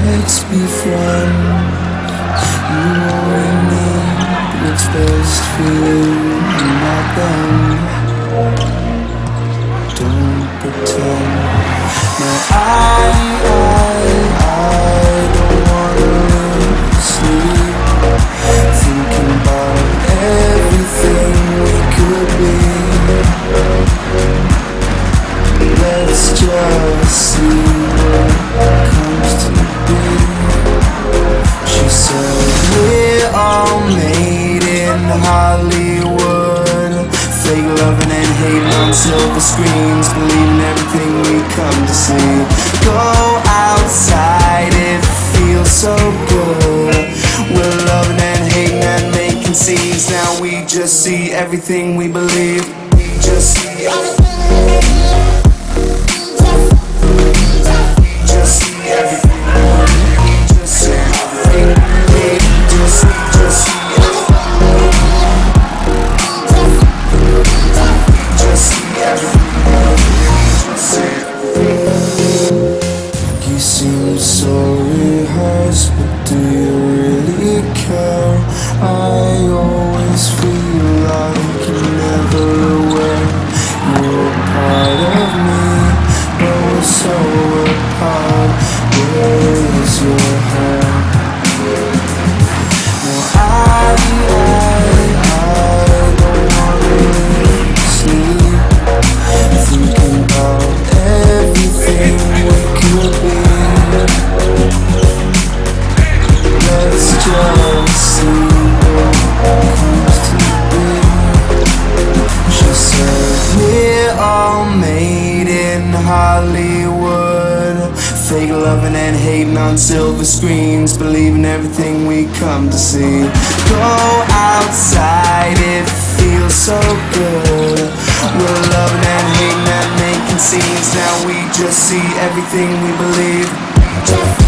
Let's be friends. You only need what's best for you, not them. Don't pretend. Now I don't wanna lose sleep, thinking about everything we could be. Let's just see what comes to be. She said we're all made in Hollywood, fake loving and hating on silver screens, believing everything we come to see. Go outside, it feels so good. We're loving and hating and making scenes. Now we just see everything we believe. We just see everything. Hollywood, fake loving and hating on silver screens, believing everything we come to see. Go outside, it feels so good. We're loving and hating and making scenes. Now we just see everything we believe.